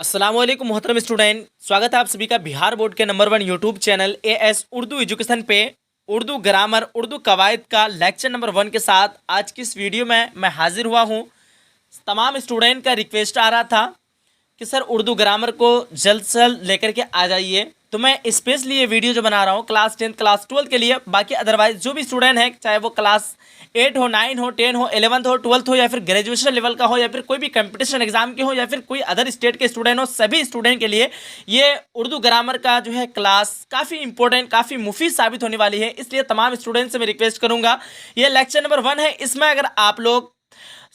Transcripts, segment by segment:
अस्सलाम वालेकुम मोहतरम स्टूडेंट, स्वागत है आप सभी का बिहार बोर्ड के number 1 YouTube channel as Urdu education पे उर्दू ग्रामर उर्दू कवायद का लेक्चर नंबर 1 के साथ आज की इस वीडियो में मैं हाजिर हुआ हूँ। तमाम स्टूडेंट का रिक्वेस्ट आ रहा था कि सर उर्दू ग्रामर को जल्द से जल्द लेकर के आ जाइए, तो मैं स्पेशली ये वीडियो जो बना रहा हूँ क्लास 10 क्लास 12 के लिए। बाकी अदरवाइज जो भी स्टूडेंट है, चाहे वो क्लास 8 हो, 9 हो, 10 हो, 11th हो, 12th हो, या फिर ग्रेजुएशन लेवल का हो, या फिर कोई भी कंपटीशन एग्जाम के हो, या फिर कोई अदर स्टेट के स्टूडेंट हो, सभी स्टूडेंट के लिए ये उर्दू ग्रामर का जो है क्लास काफ़ी इंपॉर्टेंट, काफ़ी मुफीद साबित होने वाली है। इसलिए तमाम स्टूडेंट से मैं रिक्वेस्ट करूँगा, ये लेक्चर नंबर 1 है, इसमें अगर आप लोग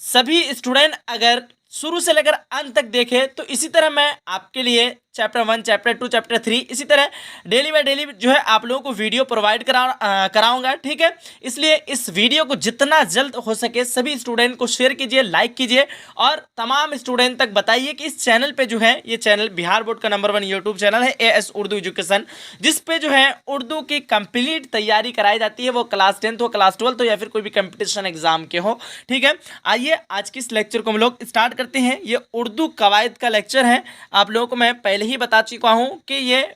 सभी स्टूडेंट अगर शुरू से लेकर अंत तक देखें तो इसी तरह मैं आपके लिए चैप्टर 1, चैप्टर 2, चैप्टर 3 इसी तरह डेली बाय डेली जो है आप लोगों को वीडियो प्रोवाइड कराऊंगा, ठीक है। इसलिए इस वीडियो को जितना जल्द हो सके सभी स्टूडेंट को शेयर कीजिए, लाइक कीजिए और तमाम स्टूडेंट तक बताइए कि इस चैनल पे जो है, ये चैनल बिहार बोर्ड का नंबर 1 यूट्यूब चैनल है एएस उर्दू एजुकेशन, जिस पे जो है उर्दू की कंप्लीट तैयारी कराई जाती है, वो क्लास 10th हो, क्लास 12th हो, या फिर कोई भी कंपटीशन एग्जाम के हो, ठीक है। आइए आज की इस लेक्चर को हम लोग स्टार्ट करते हैं। ये उर्दू कवायद का लेक्चर है। आप लोगों को मैं पहले ही बता चुका हूं कि ये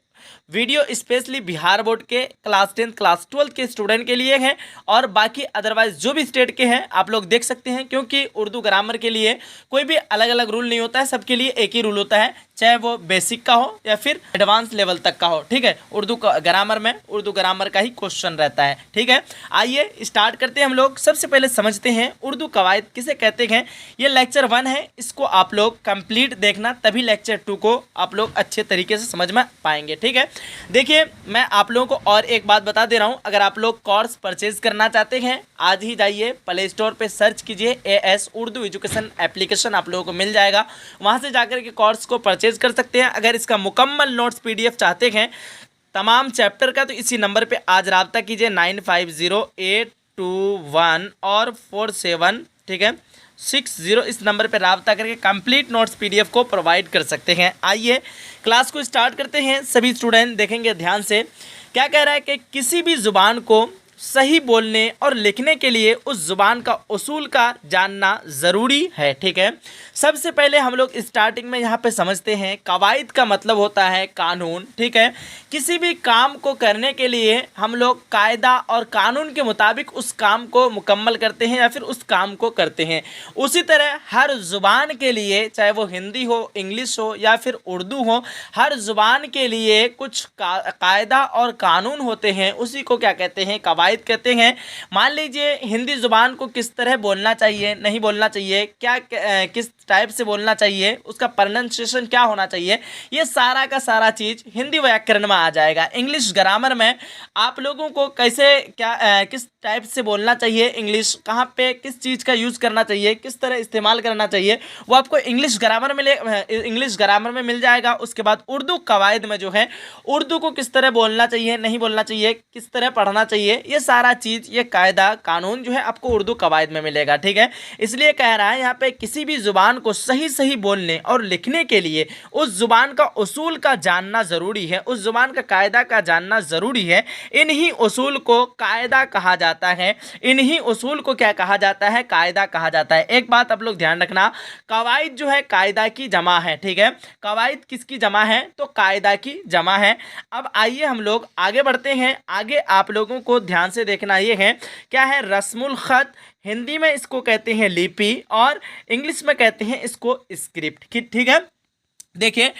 वीडियो स्पेशली बिहार बोर्ड के क्लास 10 क्लास 12 के स्टूडेंट के लिए है, और बाकी अदरवाइज जो भी स्टेट के हैं आप लोग देख सकते हैं, क्योंकि उर्दू ग्रामर के लिए कोई भी अलग अलग रूल नहीं होता है, सबके लिए एक ही रूल होता है, चाहे वो बेसिक का हो या फिर एडवांस लेवल तक का हो, ठीक है। उर्दू ग्रामर में उर्दू ग्रामर का ही क्वेश्चन रहता है, ठीक है। आइए स्टार्ट करते हैं हम लोग। सबसे पहले समझते हैं उर्दू कवायद किसे कहते हैं। ये लेक्चर 1 है, इसको आप लोग कंप्लीट देखना, तभी लेक्चर 2 को आप लोग अच्छे तरीके से समझ में पाएंगे, ठीक है। देखिए मैं आप लोगों को और एक बात बता दे रहा हूं, अगर आप लोग कोर्स परचेज करना चाहते हैं आज ही जाइए प्ले स्टोर पे सर्च कीजिए एएस उर्दू एजुकेशन एप्लीकेशन, आप लोगों को मिल जाएगा, वहां से जाकर के कोर्स को परचेज कर सकते हैं। अगर इसका मुकम्मल नोट्स पीडीएफ चाहते हैं तमाम चैप्टर का, तो इसी नंबर पे आज रब्ता कीजिए 950821 और 47, ठीक है 60, इस नंबर पर रब्ता करके कंप्लीट नोट्स पीडीएफ को प्रोवाइड कर सकते हैं। आइए क्लास को स्टार्ट करते हैं। सभी स्टूडेंट देखेंगे ध्यान से, क्या कह रहा है कि किसी भी ज़ुबान को सही बोलने और लिखने के लिए उस ज़ुबान का उसूल का जानना ज़रूरी है, ठीक है। सबसे पहले हम लोग स्टार्टिंग में यहाँ पे समझते हैं कवायद का मतलब होता है कानून, ठीक है। किसी भी काम को करने के लिए हम लोग कायदा और कानून के मुताबिक उस काम को मुकम्मल करते हैं या फिर उस काम को करते हैं। उसी तरह हर ज़ुबान के लिए, चाहे वो हिंदी हो, इंग्लिश हो या फिर उर्दू हो, हर ज़ुबान के लिए कुछ कायदा और कानून होते हैं, उसी को क्या कहते हैं, कवायद कहते हैं। मान लीजिए हिंदी ज़ुबान को किस तरह बोलना चाहिए, नहीं बोलना चाहिए, क्या किस टाइप से बोलना चाहिए, उसका प्रोनाउंसिएशन क्या होना चाहिए, ये सारा का सारा चीज़ हिंदी व्याकरण में आ जाएगा। इंग्लिश ग्रामर में आप लोगों को कैसे किस टाइप से बोलना चाहिए, इंग्लिश कहाँ पे किस चीज़ का यूज़ करना चाहिए, किस तरह इस्तेमाल करना चाहिए, वो आपको इंग्लिश ग्रामर में मिल जाएगा। उसके बाद उर्दू कवायद में जो है उर्दू को किस तरह बोलना चाहिए, नहीं बोलना चाहिए, किस तरह पढ़ना चाहिए, ये सारा चीज़, ये कायदा कानून जो है आपको उर्दू कवायद में मिलेगा, ठीक है। इसलिए कह रहा है यहाँ पे किसी भी ज़ुबान को सही सही बोलने और लिखने के लिए उस ज़ुबान का उसूल का जानना ज़रूरी है, उस ज़ुबान का कायदा का जानना ज़रूरी है। इन्हीं उसूल को कायदा कहा जाता है, इन्हीं उसूल को क्या कहा जाता है, कायदा कहा जाता है। एक बात आप लोग ध्यान रखना, कवायद जो है कायदा की जमा है, ठीक है। कवायद किसकी जमा है, तो कायदा की जमा है। अब आइए हम लोग आगे बढ़ते हैं। आगे आप लोगों को ध्यान से देखना ये है, क्या है, रस्मुल ख़त, हिंदी में इसको कहते हैं लिपि और इंग्लिश में कहते हैं इसको स्क्रिप्ट, ठीक है। देखिए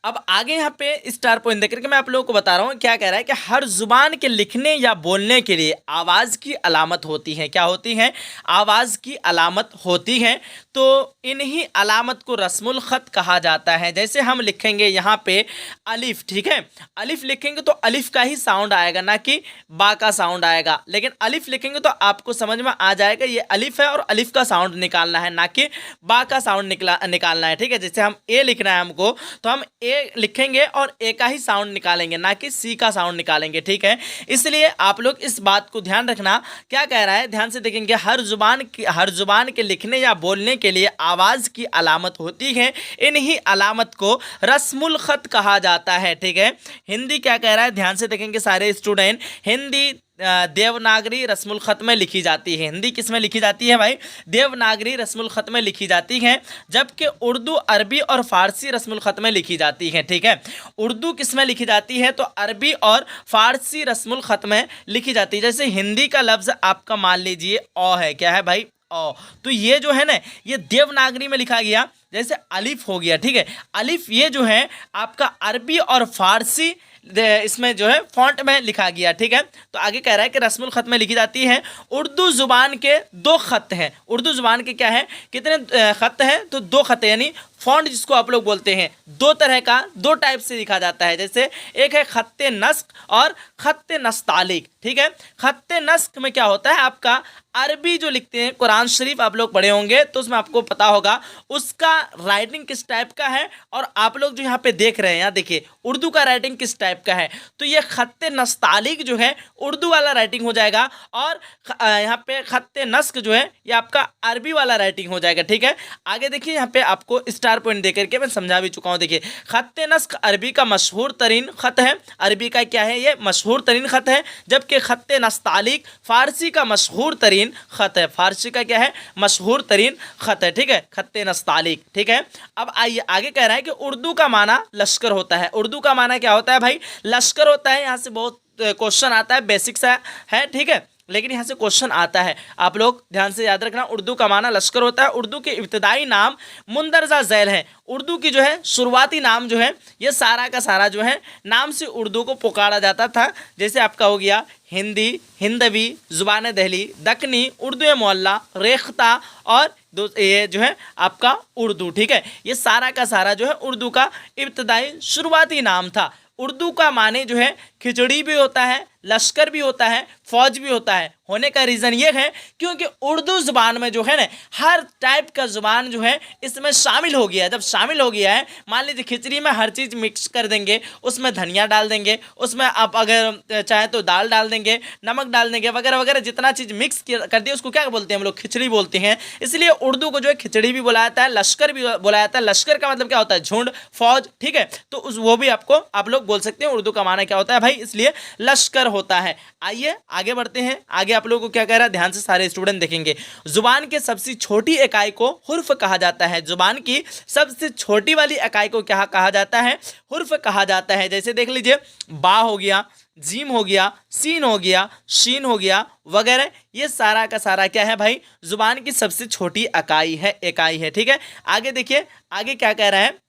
अब आगे यहाँ पे स्टार पॉइंट देख करके मैं आप लोगों को बता रहा हूँ, क्या कह रहा है कि हर जुबान के लिखने या बोलने के लिए आवाज़ की अलामत होती है। क्या होती है, आवाज़ की अलामत होती है। तो इन्हीं अलामत को रस्मुल ख़त कहा जाता है। जैसे हम लिखेंगे यहाँ पे अलिफ, ठीक है, अलिफ लिखेंगे तो अलिफ का ही साउंड आएगा, ना कि बा का साउंड आएगा। लेकिन अलिफ लिखेंगे तो आपको समझ में आ जाएगा ये अलिफ है और अलिफ का साउंड निकालना है, ना कि बा का साउंड निकालना है, ठीक है। जैसे हम ए लिखना है हमको, तो हम ए लिखेंगे और ए का ही साउंड निकालेंगे, ना कि सी का साउंड निकालेंगे, ठीक है। इसलिए आप लोग इस बात को ध्यान रखना। क्या कह रहा है, ध्यान से देखेंगे, हर जुबान के लिखने या बोलने के लिए आवाज़ की अलामत होती है। इन्हीं अलामत को रस्मुल ख़त कहा जाता है, ठीक है। हिंदी क्या कह रहा है, ध्यान से देखेंगे सारे स्टूडेंट, हिंदी देवनागरी रस्मुल ख़त में लिखी जाती है। हिंदी किस में लिखी जाती है भाई? देवनागरी रस्मुल ख़त में लिखी जाती है, जबकि उर्दू, अरबी और फ़ारसी रस्मुल ख़त में लिखी जाती है। ठीक है, उर्दू किस में लिखी जाती है? तो अरबी और फ़ारसी रस्मुल ख़त में लिखी जाती है। जैसे हिंदी का लफ्ज़ आपका मान लीजिए अ है, क्या है भाई? अ। तो ये जो है ना, ये देवनागरी में लिखा गया। जैसे अलिफ हो गया, ठीक है, अलिफ ये जो है आपका अरबी और फारसी इसमें जो है फॉन्ट में लिखा गया। ठीक है, तो आगे कह रहा है कि रस्मुल ख़त में लिखी जाती है। उर्दू ज़ुबान के 2 ख़त हैं। उर्दू ज़ुबान के क्या है, कितने ख़त हैं? तो 2 ख़त, यानी फॉन्ट जिसको आप लोग बोलते हैं, 2 तरह का, 2 टाइप से लिखा जाता है। जैसे एक है ख़त्ते नस्ख और ख़त्ते नस्तालिक। ठीक है, ख़त्ते नस्ख में क्या होता है आपका, अरबी जो लिखते हैं, कुरान शरीफ आप लोग पढ़े होंगे तो उसमें आपको पता होगा उसका राइटिंग किस टाइप का है। और आप लोग जो यहाँ पे देख रहे हैं, यहाँ देखिए उर्दू का राइटिंग किस टाइप का है। तो ये ख़त्ते नस्तालिक जो है उर्दू वाला राइटिंग हो जाएगा, और यहाँ पे ख़त्ते नस्ख जो है ये आपका अरबी वाला राइटिंग हो जाएगा। ठीक है, आगे देखिए यहाँ पे आपको स्टार पॉइंट देकर के मैं समझा भी चुका हूँ। देखिए, ख़त्ते नस्ख अरबी का मशहूर तरीन ख़त है। अरबी का क्या है, ये मशहूर तरीन ख़त है, जबकि ख़त्ते नस्तालिक फ़ारसी का मशहूर तरीन ख़त है। फारसी का क्या है, मशहूर तरीन ख़त है। ठीक है, ख़त्ते नस्तालिक। ठीक है, अब आइए आगे कह रहा है कि उर्दू का माना लश्कर होता है। उर्दू का माना क्या होता है भाई? लश्कर होता है। यहाँ से बहुत क्वेश्चन आता है, बेसिक सा है। ठीक है, लेकिन यहाँ से क्वेश्चन आता है, आप लोग ध्यान से याद रखना। उर्दू का माना लश्कर होता है। उर्दू के इब्तदाई नाम मुंदरजा झैल है। उर्दू की जो है शुरुआती नाम जो है, ये सारा का सारा जो है नाम से उर्दू को पुकारा जाता था। जैसे आपका हो गया हिंदी, हिंदवी, ज़ुबान दहली, दक्कनी, उर्दू मोहल्ला, रेख्ता और ये जो है आपका उर्दू। ठीक है, ये सारा का सारा जो है उर्दू का इब्तदाई शुरुआती नाम था। उर्दू का माने जो है खिचड़ी भी होता है, लश्कर भी होता है, फौज भी होता है। होने का रीज़न ये है क्योंकि उर्दू ज़ुबान में जो है ना, हर टाइप का ज़ुबान जो है इसमें शामिल हो गया है। जब शामिल हो गया है, मान लीजिए खिचड़ी में हर चीज़ मिक्स कर देंगे, उसमें धनिया डाल देंगे, उसमें आप अगर चाहें तो दाल डाल देंगे, नमक डाल देंगे, वगैरह वगैरह, जितना चीज़ मिक्स कर दिए उसको क्या बोलते हैं हम लोग? खिचड़ी बोलते हैं। इसलिए उर्दू को जो है खिचड़ी भी बोला जाता है, लश्कर भी बोला जाता है। लश्कर का मतलब क्या होता है? झुंड, फौज। ठीक है, तो वो भी आपको आप लोग बोल सकते हैं। उर्दू का माना क्या होता है भाई? इसलिए लश्कर होता है। आइए आगे बढ़ते हैं। आगे आप लोगों को क्या कह रहा है, ध्यान से सारे स्टूडेंट देखेंगे। जुबान के सबसे छोटी इकाई को हुर्फ कहा जाता है। जुबान की सबसे छोटी वाली इकाई को क्या कहा जाता है? हुर्फ कहा जाता है। जैसे देख लीजिए, बा हो गया, जीम हो गया, सीन हो गया, शीन हो गया, वगैरह, ये सारा का सारा क्या है भाई? जुबान की सबसे छोटी इकाई है। ठीक है, आगे देखिए, आगे क्या कह रहा है?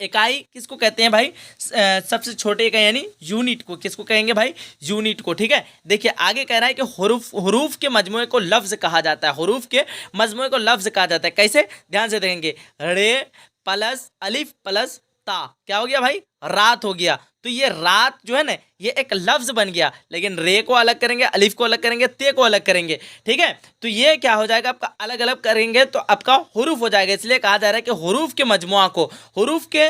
इकाई किसको कहते हैं भाई? सबसे छोटे इकाई यानी यूनिट को किसको कहेंगे भाई? यूनिट को। ठीक है, देखिए आगे कह रहा है कि हुरूफ के मजमूए को लफ्ज़ कहा जाता है। हुरूफ के मजमूए को लफ्ज़ कहा जाता है। कैसे? ध्यान से देखेंगे, रे प्लस अलिफ प्लस ता, क्या हो गया भाई? रात हो गया। तो ये रात जो है ना, ये एक लफ्ज़ बन गया, लेकिन रे को अलग करेंगे, अलिफ को अलग करेंगे, ते को अलग करेंगे। ठीक है, तो ये क्या हो जाएगा आपका? अलग अलग करेंगे तो आपका हुरूफ हो जाएगा। इसलिए कहा जा रहा है कि हुरूफ के मजमुआ को, हुरूफ के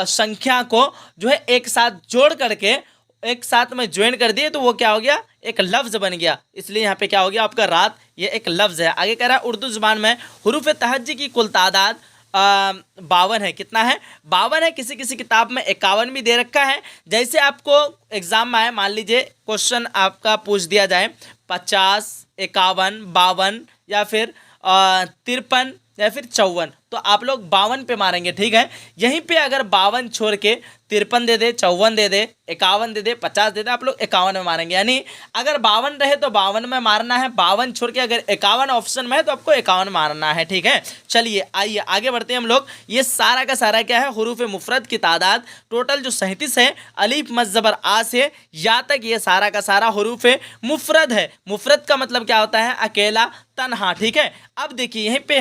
संख्या को जो है एक साथ जोड़ करके एक साथ में ज्वाइन कर दिए तो वो क्या हो गया? एक लफ्ज़ बन गया। इसलिए यहाँ पे क्या हो गया आपका? रात, ये एक लफ्ज़ है। आगे कह रहा है उर्दू ज़ुबान में हुरूफ तहज्जी की कुल तादाद 52 है। कितना है? 52 है। किसी किसी किताब में 51 भी दे रखा है। जैसे आपको एग्जाम में आए, मान लीजिए क्वेश्चन आपका पूछ दिया जाए 50, 51, 52 या फिर 53 या फिर 54, तो आप लोग 52 पे मारेंगे। ठीक है, यहीं पे अगर 52 छोड़ के 53 दे दे, 54 दे दे, 51 दे दे, 50 दे दे, आप लोग 51 में मारेंगे। यानी अगर 52 रहे तो 52 में मारना है, 52 छोड़ के अगर 51 ऑप्शन में है तो आपको 51 मारना है। ठीक है, चलिए आइए आगे बढ़ते हैं हम लोग। ये सारा का सारा क्या है? हुरूफ मुफरद की तादाद टोटल जो 37 है, अलीफ मज़्ज़बर आ से या तक, ये सारा का सारा हुरूफ मुफरद है। मुफरद का मतलब क्या होता है? अकेला, तन्हा। ठीक है, अब देखिए यहीं पे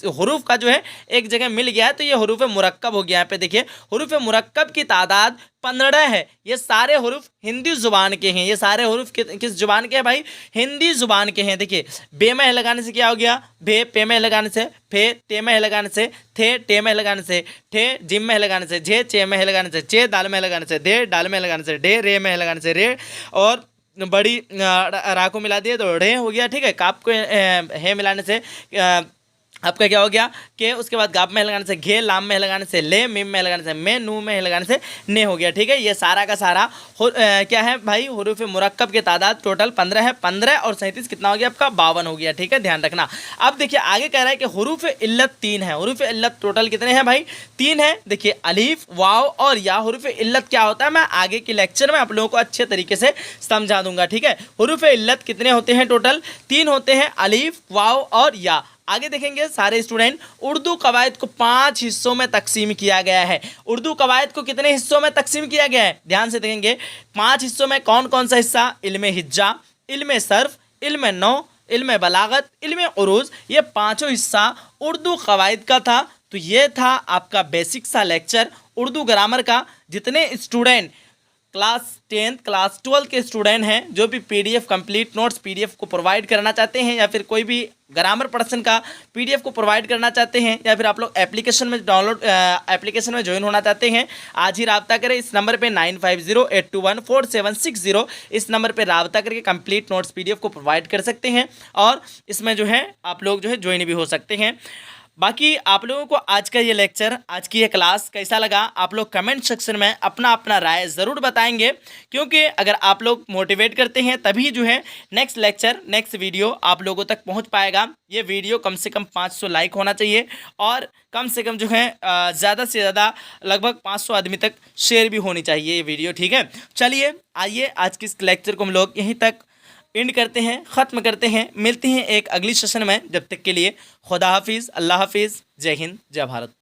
हुरूफ का जो है एक जगह मिल गया है, तो ये हुरूफ मुरक्कब हो गया। यहाँ पे देखिए हुरूफ मुरक्कब की तादाद 15 है। ये सारे हुरूफ हिंदी ज़ुबान के हैं। ये सारे हुरूफ किस ज़ुबान के हैं भाई? हिंदी ज़ुबान के हैं। देखिए, बे में लगाने से क्या हो गया? भे, पे में लगाने से फे, ते में लगाने से थे, टे में लगाने से ठे, जिम में लगाने से झे, चे में लगाने से चे, दाल में लगाने से दे, डाल में लगाने से डे, रे में लगाने से रे, और बड़ी रा को मिला दिए तो ढे हो गया। ठीक है, काप को है मिलाने से आपका क्या हो गया कि उसके बाद गाप में लगाने से घे, लाम में लगाने से ले, मीम में लगाने से में, नू में लगाने से ने हो गया। ठीक है, ये सारा का सारा क्या है भाई, हुरूफ मुरक्कब के तादाद टोटल 15 है। 15 और 37 कितना हो गया आपका, 52 हो गया। ठीक है, ध्यान रखना। अब देखिए आगे कह रहा है कि हुरूफ इल्लत 3 है। हुरूफ इल्लत टोटल कितने हैं भाई, 3 है। देखिए अलीफ, वाव और या। हुरूफ इल्लत क्या होता है, मैं आगे के लेक्चर में आप लोगों को अच्छे तरीके से समझा दूंगा। ठीक है, हुरूफ इल्लत कितने होते हैं, टोटल 3 होते हैं, अलीफ, वाव और या। आगे देखेंगे सारे स्टूडेंट, उर्दू कवायद को 5 हिस्सों में तकसीम किया गया है। उर्दू कवायद को कितने हिस्सों में तकसीम किया गया है, ध्यान से देखेंगे। 5 हिस्सों में कौन कौन सा हिस्सा, इल्म हिज्जा, इल्म सर्फ, इल्म नौ, इल्म बलागत, इल्म उरूज, ये पांचों हिस्सा उर्दू कवायद का था। तो ये था आपका बेसिक सा लेक्चर उर्दू ग्रामर का। जितने स्टूडेंट क्लास 10th क्लास 12 के स्टूडेंट हैं, जो भी पीडीएफ कंप्लीट नोट्स पीडीएफ को प्रोवाइड करना चाहते हैं, या फिर कोई भी ग्रामर पर्सन का पीडीएफ को प्रोवाइड करना चाहते हैं, या फिर आप लोग एप्लीकेशन में डाउनलोड एप्लीकेशन में ज्वाइन होना चाहते हैं, आज ही रब्ता करें इस नंबर पे 9508214760। इस नंबर पे रब्ता करके कंप्लीट नोट्स पीडीएफ को प्रोवाइड कर सकते हैं, और इसमें जो है आप लोग जो है ज्वाइन भी हो सकते हैं। बाकी आप लोगों को आज का ये लेक्चर, आज की ये क्लास कैसा लगा, आप लोग कमेंट सेक्शन में अपना अपना राय ज़रूर बताएंगे, क्योंकि अगर आप लोग मोटिवेट करते हैं तभी जो है नेक्स्ट लेक्चर, नेक्स्ट वीडियो आप लोगों तक पहुंच पाएगा। ये वीडियो कम से कम 500 लाइक होना चाहिए, और कम से कम जो है ज़्यादा से ज़्यादा लगभग 500 आदमी तक शेयर भी होनी चाहिए ये वीडियो। ठीक है, चलिए आइए आज की इस लेक्चर को हम लोग यहीं तक एंड करते हैं, ख़त्म करते हैं। मिलते हैं एक अगली सेशन में, जब तक के लिए खुदा हाफिज़, अल्लाह हाफिज़, जय हिंद, जय भारत।